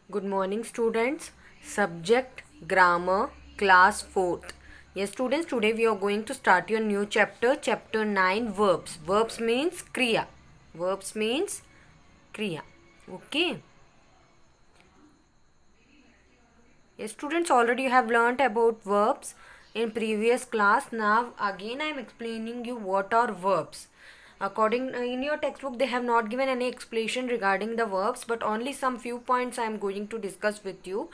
Good morning, students. Subject Grammar, Class 4th. Yes, students, today we are going to start your new chapter, Chapter 9, Verbs. Verbs means Kriya. Verbs means Kriya. Okay. Yes, students, already you have learnt about verbs in previous class. Now, again, I am explaining you what are verbs. According in your textbook, they have not given any explanation regarding the verbs, but only some few points I am going to discuss with you.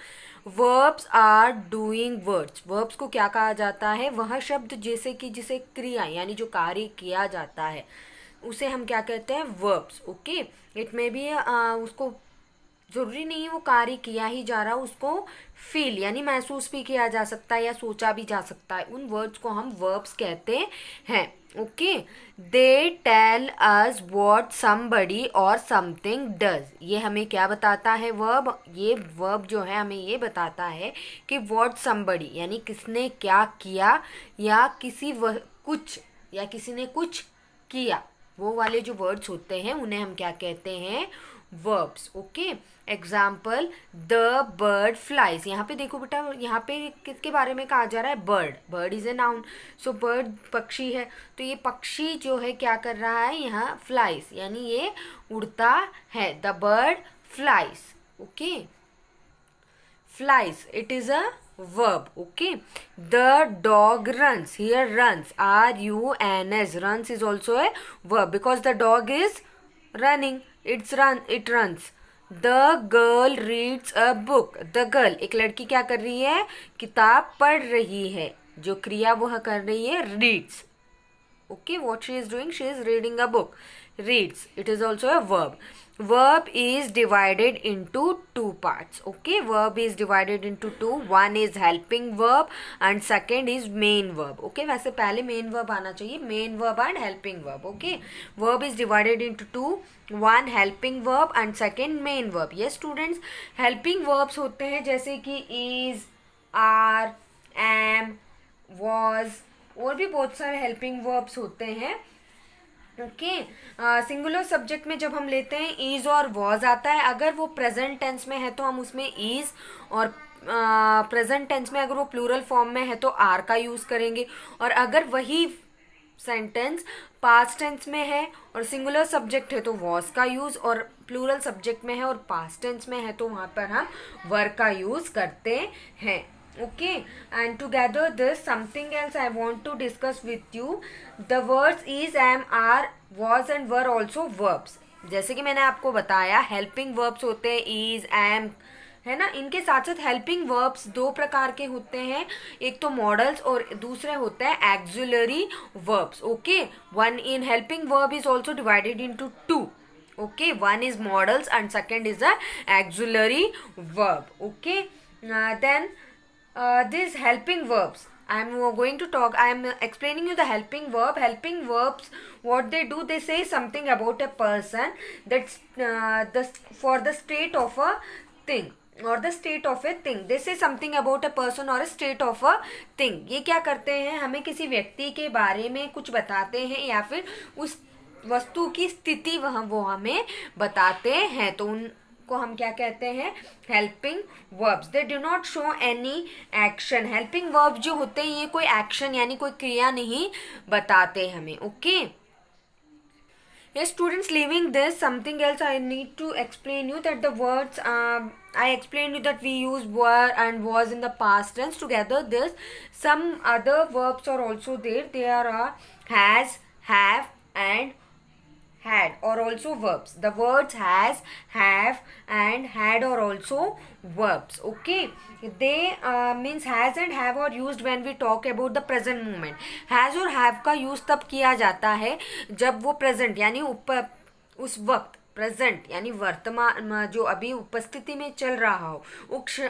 Verbs are doing words. Verbs को क्या कहा जाता है? वह शब्द जैसे कि जिसे क्रिया यानी जो कार्य किया जाता है उसे हम क्या कहते हैं? वर्ब्स. ओके. इट में भी उसको जरूरी नहीं है वो कार्य किया ही जा रहा, उसको फील यानी महसूस भी किया जा सकता है या सोचा भी जा सकता है. उन वर्ड्स को हम वर्ब्स कहते हैं. Okay. They tell us what somebody or something does. ये हमें क्या बताता है? वर्ब. ये वर्ब जो है हमें ये बताता है कि व्हाट समबडी यानी किसने क्या किया या कुछ या किसी ने कुछ किया. वो वाले जो वर्ड्स होते हैं उन्हें हम क्या कहते हैं? Verbs. Okay. Example, the bird flies. यहाँ पे देखो बेटा, यहाँ पे किसके बारे में कहा जा रहा है? Bird. Bird is a noun. So bird पक्षी है, तो ये पक्षी जो है क्या कर रहा है? यहाँ फ्लाइज यानी ये उड़ता है. The bird flies. Okay. flies, it is a verb. Okay. The dog runs. Here runs, runs. Runs is also a verb because the dog is running. It runs. The girl reads a book. The girl, एक लड़की क्या कर रही है? किताब पढ़ रही है. जो क्रिया वह कर रही है reads. Okay, what she is doing? She is reading a book. Reads. It is also a verb. Verb is divided into two parts. Okay, verb is divided into two. One is helping verb and second is main verb. Okay, वैसे पहले main verb आना चाहिए. Main verb and helping verb. Okay, verb is divided into two. One helping verb and second main verb. Yes, students, helping verbs होते हैं जैसे कि is, are, am, was, और भी बहुत सारे हेल्पिंग वर्ब्स होते हैं. ओके. सिंगुलर सब्जेक्ट में जब हम लेते हैं इज और वॉज आता है. अगर वो प्रेजेंट टेंस में है तो हम उसमें इज, और प्रेजेंट टेंस में अगर वो प्लूरल फॉर्म में है तो आर का यूज़ करेंगे. और अगर वही सेंटेंस पास्ट टेंस में है और सिंगुलर सब्जेक्ट है तो वॉज का यूज़, और प्लूरल सब्जेक्ट में है और पास्ट टेंस में है तो वहाँ पर हम वर का यूज़ करते हैं. Okay, and together this something else I want to discuss with you. The words is, am, are, was and were also verbs. जैसे कि मैंने आपको बताया हेल्पिंग वर्ब्स होते हैं is, am, है ना. इनके साथ साथ हेल्पिंग वर्ब्स दो प्रकार के होते हैं. एक तो मॉडल्स और दूसरे होते हैं auxiliary verbs. Okay. One in helping verb is also divided into two. Okay, one is modals and second is the auxiliary verb. Okay. Then these helping verbs, I am going to talk, I am explaining you the helping verb. Helping verbs, what they do, they say something about a person, that's for the state of a thing or the state of a thing. They say something about a person or a state of a thing. ये क्या करते हैं? हमें किसी व्यक्ति के बारे में कुछ बताते हैं या फिर उस वस्तु की स्थिति वो हमें बताते हैं, तो उनको हम क्या कहते हैं? Helping verbs. They do not show any action. Helping verb जो होते हैं ये कोई एक्शन यानी कोई क्रिया नहीं बताते हमें. Okay. Yes, students, leaving this, something else I need to explain you that the words, I explained you that we use were and was in the past tense. Together this, some other verbs are also there. There are has, have and had are also verbs. The words has, have and had are also verbs. Okay, they means has and have are used when we talk about the present moment. has और have का use तब किया जाता है जब वो present यानी उस वक्त प्रेजेंट यानी वर्तमान जो अभी उपस्थिति में चल रहा हो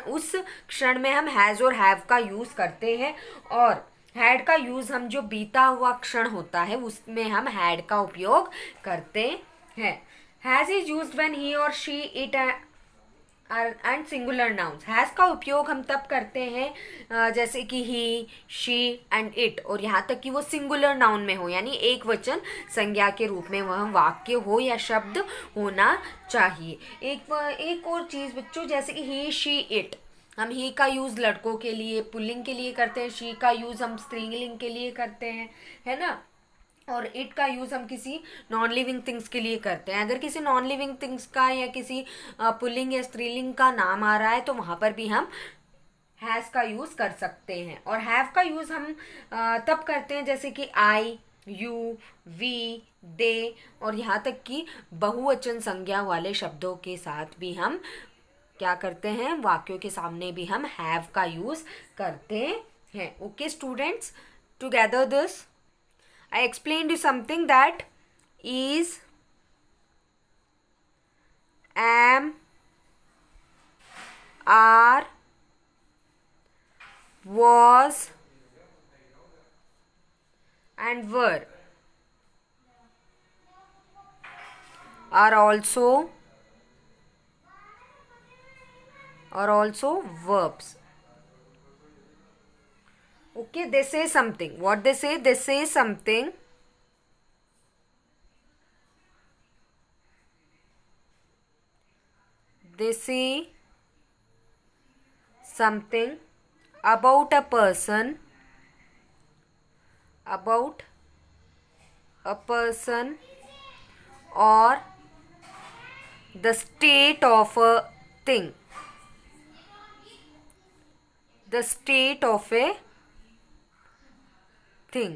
उस क्षण में हम हैज़ और हैव का यूज़ करते हैं. और हैड का यूज़ हम जो बीता हुआ क्षण होता है उसमें हम हैड का उपयोग करते हैं. Has is used when he और she it and singular nouns. Has का उपयोग हम तब करते हैं जैसे कि ही, शी एंड इट, और यहाँ तक कि वो सिंगुलर नाउन में हो, यानी एक वचन संज्ञा के रूप में वह वाक्य हो या शब्द होना चाहिए। एक और चीज़ बच्चों, जैसे कि ही, शी, इट, हम ही का यूज़ लड़कों के लिए पुल्लिंग के लिए करते हैं, शी का यूज़ हम स्त्रीलिंग के लिए करते हैं, है ना, और इट का यूज़ हम किसी नॉन लिविंग थिंग्स के लिए करते हैं। अगर किसी नॉन लिविंग थिंग्स का या किसी पुल्लिंग या स्त्रीलिंग का नाम आ रहा है तो वहाँ पर भी हम हैज़ का यूज़ कर सकते हैं। और हैव का यूज़ हम तब करते हैं जैसे कि आई, यू, वी, दे, और यहाँ तक कि बहुवचन संज्ञा वाले शब्दों के साथ भी हम क्या करते हैं, वाक्यों के सामने भी हम हैव का यूज़ करते हैं। Okay students, together this I explained you something that is, am, are, was and were are also verbs. Okay, they say something. What they say? They say something. They say something about a person, or the state of a thing. The state of a thing.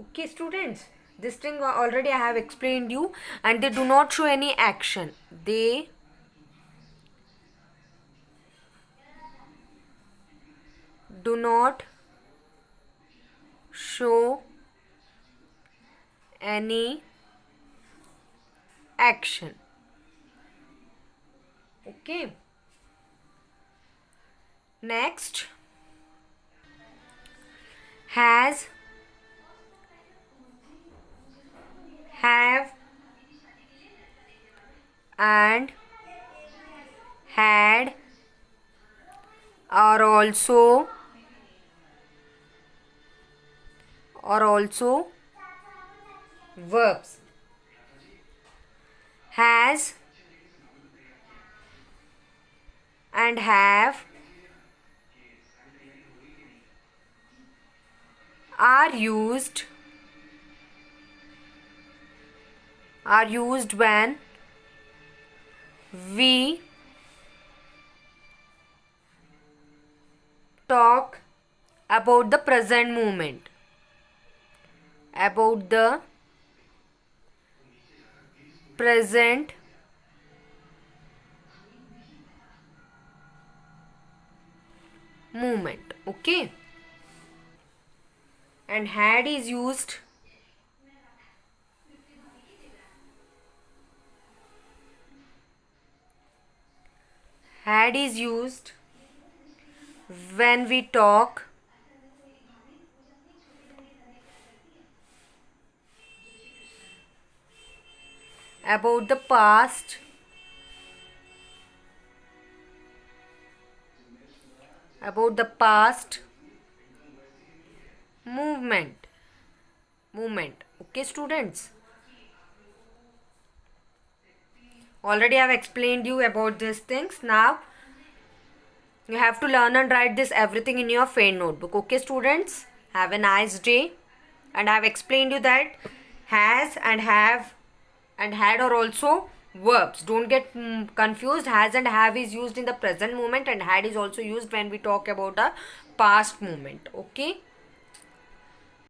Okay students, this thing already I have explained you, and they do not show any action. They do not show any action. Okay. Next, has, have and had are also verbs. Has and have are used when we talk about the present moment. About the present moment. Okay. And had is used when we talk about the past movement. Okay students, already I have explained you about these things. Now you have to learn and write this everything in your fair notebook. Okay students, have a nice day. And I have explained you that has and have and had are also verbs. Don't get confused. Has and have is used in the present moment, and had is also used when we talk about a past moment. Okay.